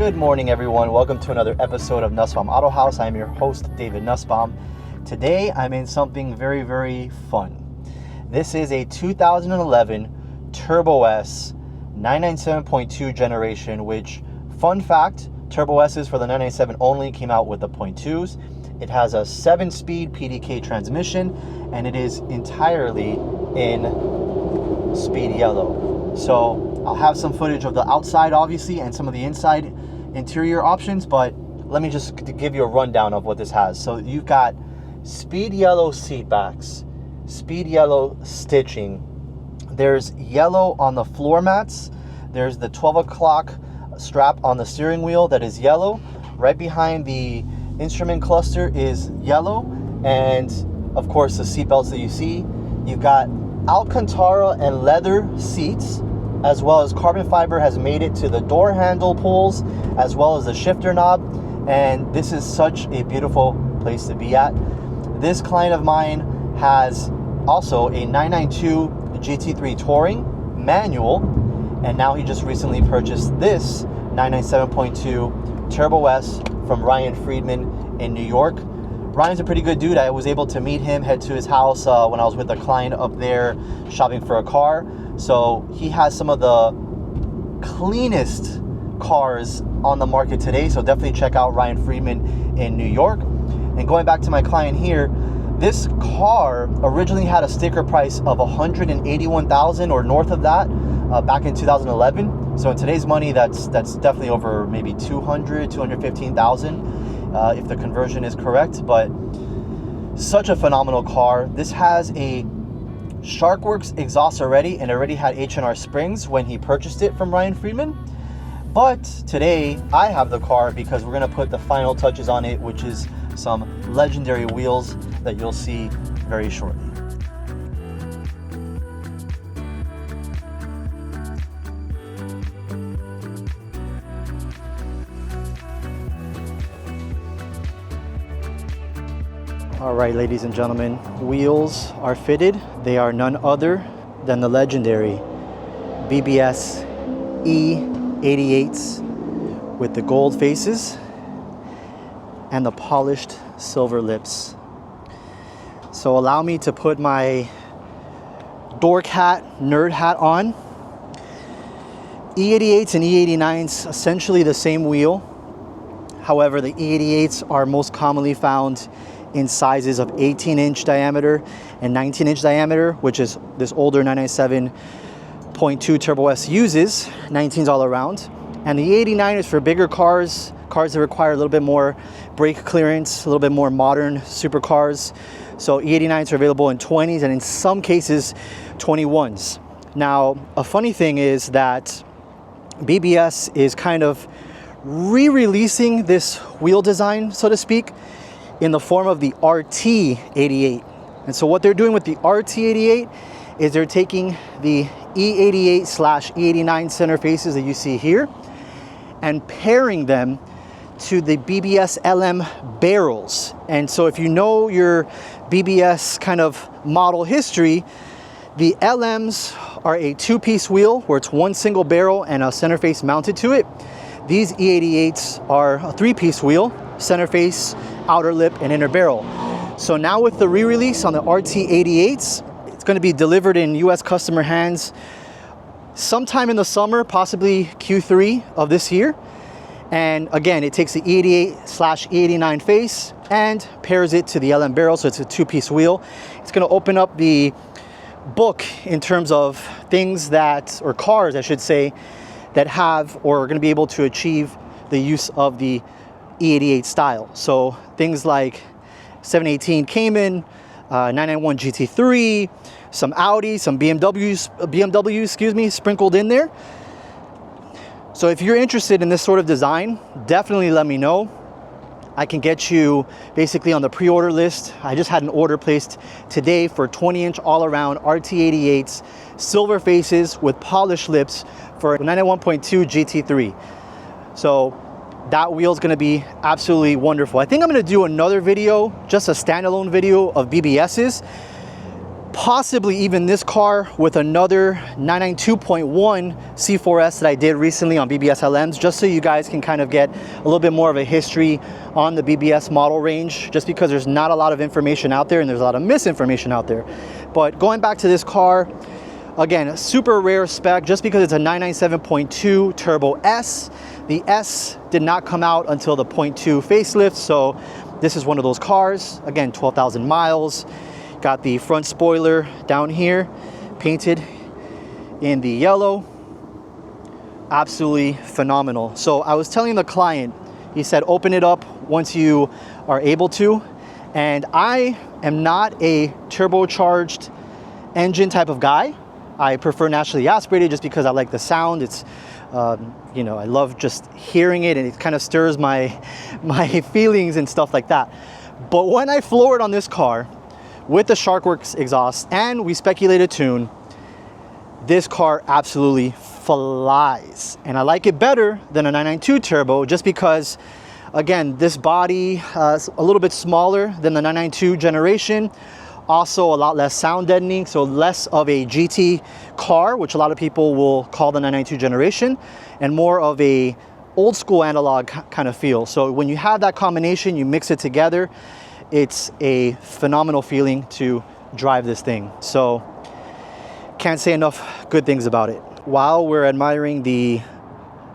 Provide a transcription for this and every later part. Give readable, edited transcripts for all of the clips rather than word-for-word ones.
Good morning, everyone. Welcome to another episode of Nussbaum Auto House. I'm your host, David Nussbaum. Today, I'm in something very, very fun. This is a 2011 Turbo S 997.2 generation, which, fun fact, Turbo S's for the 997 only came out with the .2s. It has a 7-speed PDK transmission, and it is entirely in speed yellow. So I'll have some footage of the outside, obviously, and some of the inside interior options, but let me just give you a rundown of what this has. So you've got speed yellow seat backs, speed yellow stitching. There's yellow on the floor mats. There's the 12 o'clock strap on the steering wheel that is yellow. Right behind the instrument cluster is yellow. And of course, the seat belts that you see. You've got Alcantara and leather seats, as well as carbon fiber has made it to the door handle pulls, as well as the shifter knob. And this is such a beautiful place to be at. This client of mine has also a 992 GT3 Touring manual, and now he just recently purchased this 997.2 Turbo S from Ryan Friedman in New York. Ryan's a pretty good dude. I was able to meet him, head to his house when I was with a client up there shopping for a car. So he has some of the cleanest cars on the market today. So definitely check out Ryan Friedman in New York. And going back to my client here, this car originally had a sticker price of $181,000 or north of that back in 2011. So in today's money, that's definitely over maybe $215,000 if the conversion is correct. But such a phenomenal car. This has a Sharkworks exhaust already, and already had H&R springs when he purchased it from Ryan Friedman. But today I have the car because we're going to put the final touches on it, which is some legendary wheels that you'll see very shortly. All right, ladies and gentlemen, wheels are fitted. They are none other than the legendary BBS E88s with the gold faces and the polished silver lips. So allow me to put my dork hat, nerd hat on. E88s and E89s, essentially the same wheel. However, the E88s are most commonly found in sizes of 18-inch diameter and 19-inch diameter, which is this older 997.2 Turbo S uses. 19s all around. And the E89 is for bigger cars that require a little bit more brake clearance, a little bit more modern supercars. So E89s are available in 20s and in some cases 21s. Now, a funny thing is that BBS is kind of re-releasing this wheel design, so to speak, in the form of the RT88. And so what they're doing with the RT88 is they're taking the E88/E89 center faces that you see here and pairing them to the BBS LM barrels. And so if you know your BBS kind of model history, the LMs are a two-piece wheel where it's one single barrel and a center face mounted to it. These E88s are a three-piece wheel, center face, outer lip, and inner barrel. So now with the re-release on the RT88s, it's going to be delivered in US customer hands sometime in the summer, possibly Q3 of this year. And again, it takes the E88/E89 face and pairs it to the LM barrel, so it's a two-piece wheel. It's going to open up the book in terms of things that, or cars I should say, that have or are going to be able to achieve the use of the E88 style. So things like 718 Cayman, 991 GT3, some Audi, some BMW, sprinkled in there. So if you're interested in this sort of design, definitely let me know. I can get you basically on the pre-order list. I just had an order placed today for 20-inch all-around RT88s, silver faces with polished lips for 991.2 GT3. So that wheel is going to be absolutely wonderful. I think I'm going to do another video, just a standalone video of BBS's, possibly even this car with another 992.1 C4S that I did recently on BBS LMs, just so you guys can kind of get a little bit more of a history on the BBS model range, just because there's not a lot of information out there and there's a lot of misinformation out there. But going back to this car, again, a super rare spec just because it's a 997.2 Turbo S. The S did not come out until the 0.2 facelift, so this is one of those cars. Again, 12,000 miles. Got the front spoiler down here, painted in the yellow. Absolutely phenomenal. So I was telling the client, he said, open it up once you are able to. And I am not a turbocharged engine type of guy. I prefer naturally aspirated just because I like the sound. It's, you know, I love just hearing it, and it kind of stirs my feelings and stuff like that. But when I floored on this car with the Sharkworks exhaust and we speculated tune, this car absolutely flies. And I like it better than a 992 turbo just because, again, this body is a little bit smaller than the 992 generation. Also a lot less sound deadening, so less of a GT car, which a lot of people will call the 992 generation, and more of a old school analog kind of feel. So when you have that combination, you mix it together, it's a phenomenal feeling to drive this thing. So can't say enough good things about it. While we're admiring the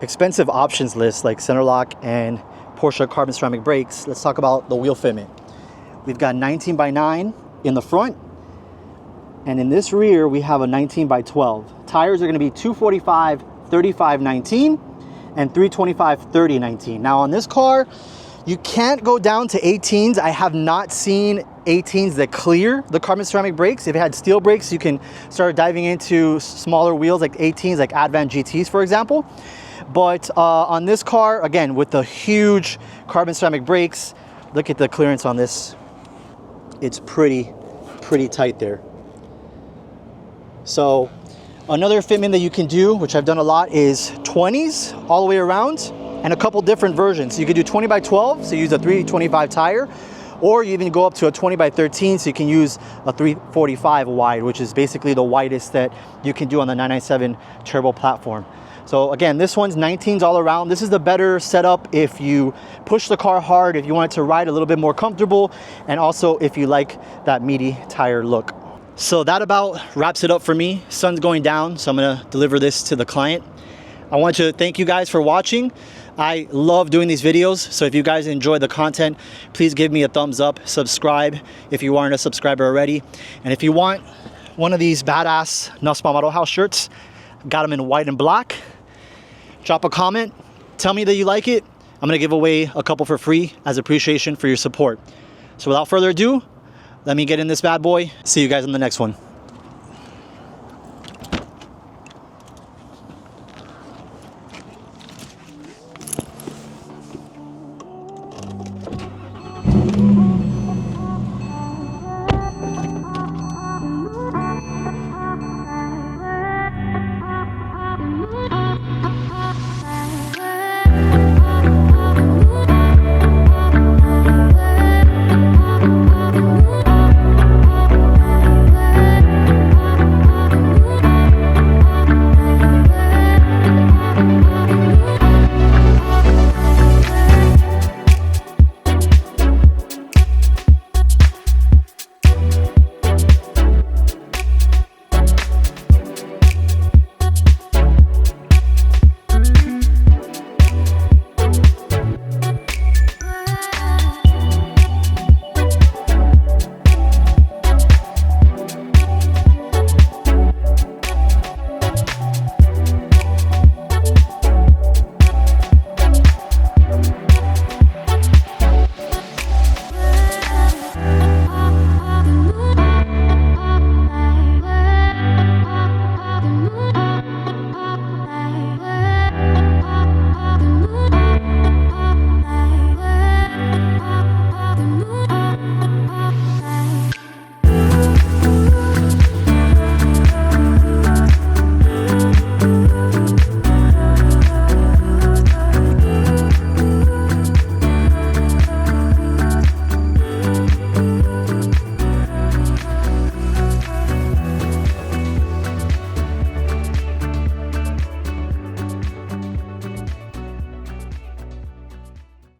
expensive options list like center lock and Porsche carbon ceramic brakes, let's talk about the wheel fitment. We've got 19x9 in the front, and in this rear we have a 19x12. Tires are going to be 245/35/19 and 325/30/19. Now on this car, you can't go down to 18s. I have not seen 18s that clear the carbon ceramic brakes. If it had steel brakes, you can start diving into smaller wheels like 18s, like Advan GTs, for example. But on this car, again, with the huge carbon ceramic brakes, look at the clearance on this. It's pretty tight there. So another fitment that you can do, which I've done a lot, is 20s all the way around, and a couple different versions. So you could do 20x12, so use a 325 tire, or you even go up to a 20x13, so you can use a 345 wide, which is basically the widest that you can do on the 997 turbo platform. So again, this one's 19s all around. This is the better setup if you push the car hard, if you want it to ride a little bit more comfortable, and also if you like that meaty tire look. So that about wraps it up for me. Sun's going down, so I'm gonna deliver this to the client. I want to thank you guys for watching. I love doing these videos, so if you guys enjoy the content, please give me a thumbs up, subscribe if you aren't a subscriber already. And if you want one of these badass Nussbaum Model House shirts, got them in white and black. Drop a comment, tell me that you like it. I'm gonna give away a couple for free as appreciation for your support. So without further ado, let me get in this bad boy. See you guys on the next one.